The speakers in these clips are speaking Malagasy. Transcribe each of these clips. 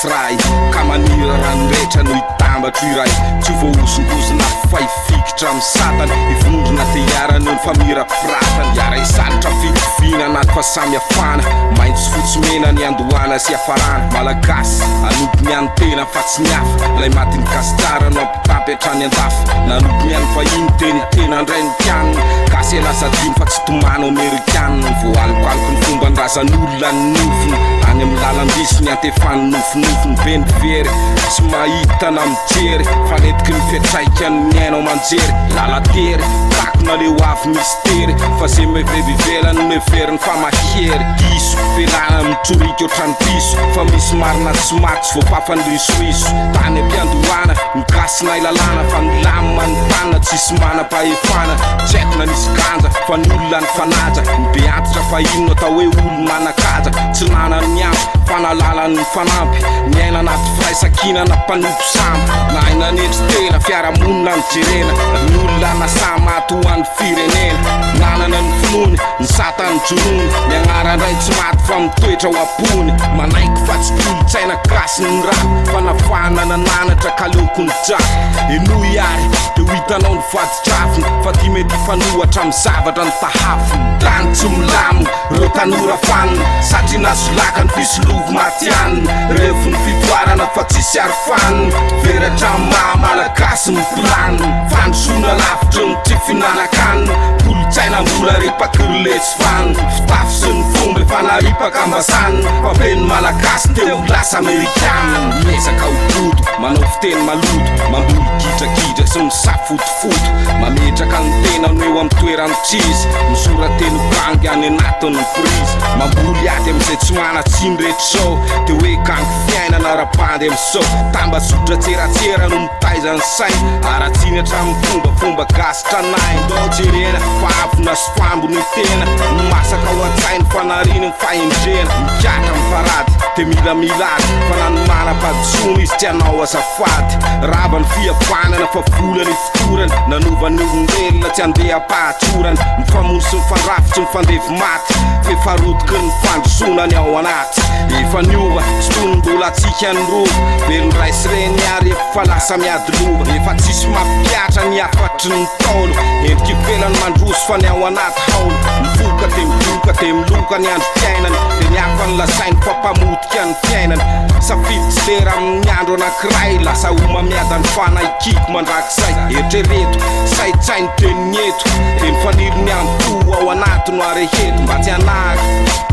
gasy ray ka manira ranorehetra no hitambatro iray tsy voaosongosina fay fikitra amin'ny satana ivondrona te hiarano ny famirapiratany iara isalotra fitovina anaty fahasamihafana maintsy fotsy mena ny andohana sy hafarana malagasy anopo miany tena fa tsy niafa lay matiny kasitara no ampitapy hatrany andafy nanopo miany fahiny teny tena andray ny pianina gasy elasadiny fa tsy tomano amerikanina voalokaloky ny fomba ndrazan'olona ny nofony any amin'ny lalam-bisy ny antefany nofonofony be ny very tsy mahitana mijery fanetiky ny fiatraika ny miainao manjery lalatery takona leo avy mistery fa ze mevevivelany meveriny fa mahery diso velana mitrorika ohatrany piso fa misy marina tsy maty voapafany risoiso tany ampiandohana mikasina ilalana fa milamina ny tanina tsisy manam-pahefana tsy haiko na nisy ganja fa ny olona ny fanaja mibe antitra fa ino atao hoe olo manakaja tsy nanany ny ampy fanalalany ny fanampy miaina anaty firaisakinana mpanompo samby na ainanetry tena fiaramonina ny jerena ny olona nasamaty ho an'ny firenena nanana ny finoany ny satany jonony miagnarandray tsy maty fa mitoetra ho apony manaiky fa tsy kolotsaina gasy ny raha fa nafana nananatra kaloko ny drafy eno iary de ho hitanao ny vadidrafiny fa ty mety fanohatra amin'ny zavatra ny tahafiny tany tsy milamo reo tanora fanina satria nasolaka ny fisolovo matyanina revo ny fivoarana fa tsisy arofanina veratra mahamalagasy ny pilanina fandrosoana lavitry ny ty finanankanina kolotsaina mbola ripakirolesy fanina fitafy sy ny fomba efa naripaka ambasanina fa beny malagasy teo lasa amerikanina miezaka hobodo manao fiteny malodo mamboly gidrakidra sy misafotofoto mametraka ny tenano eo amin'ny toerany tsizy misorateny bangy any anatin'ny prizy mamboly ady am'izay tsy manatsiny rehetra zao de hoe gangy fiainana rapandy am'izao tambasotra tseratsera no mitaizany saina aratsiny hatramin'ny fombafomba gasy tranainy ndao jerena favona sy fambo ny tena masaka ao an-tsainy fanariny ny fahendrena mikatra mifarady de milamila azy fa nanomanam-padisony izy tsy anao azafady ravany fiavanana fa volany fitorany nanovany olombelona tsy andeha ampahatsorany mifamono sy mifandrafitsy mifandevy maty fefarotiky ny fandrosonany ao anaty efa niova sy tony mbola atsika ny rova velony ray sy reny ary efa lasa miady lova efa tsisy mampiatra ny afatry ny taolo endriky velany mandroso fa ny ao anaty haolo mivoka de mivoka de miloka ny andro fiainany de niafa ny lasainy fa mpamotika ny fiainany safidy tsy lera amin'ny andro anankiray lasa oma miadany fanaikiko mandrakizay eritrereto saitsainy teny eto de mifanilo ny ampo ao anaty no areheto mba tsy anaka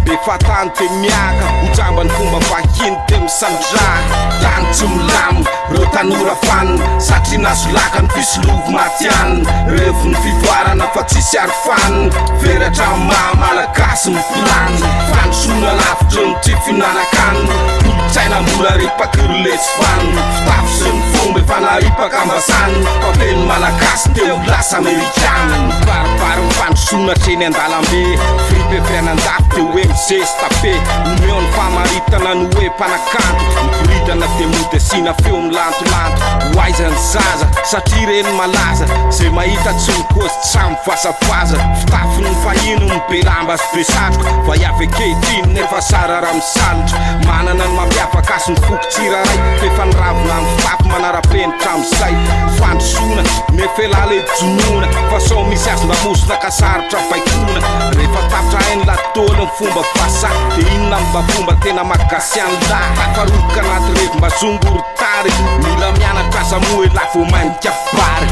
be fatany de miaka hojambany fomba vahiny de misandraha tany tsy milamo reo tanora fanina satria nasolaka ny fisolovo matyanina revo ny fivoarana fa tsisy arofanina veratra mahamalagasy mipilanina fandrosoana lavitry ny ty finanankanina kolotsaina mbola ripakirolesy fanina fitafy sy ny fomba efa naripaka ambasanina fa beny malagasy teo lasa amerikanina baribary mifandrosoana treny an-dalambe fripefianandafy de hoe mizesy tape omeo ny famaritana ny hoe mpanakanto miboridana de modesina feo milantolanto hoaizany zaza satria reny malaza zay mahita tsy mikozy tsamy vazabaza fitafy ny fahino mibelamba sy be satroka fa iavy akehitriny nefa sara raha misalotra manana ny mampiavaka azy ny fokotsiraray fefa niravina ny fitafy manara-penitra am'izay fandrosoana mefelale jonona fa sao misy azy ndamosona kasarotra baikona rehefa tapitra hainy latolo ny fomba vasa de inona mba fomba tena magasy any la tafaroboka anaty revo mba zongoritary mila mianatra samoe la vo mainika bary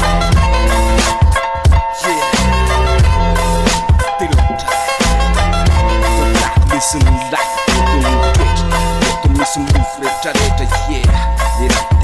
Listen life, don't misy mofo rehetrarehetra yeah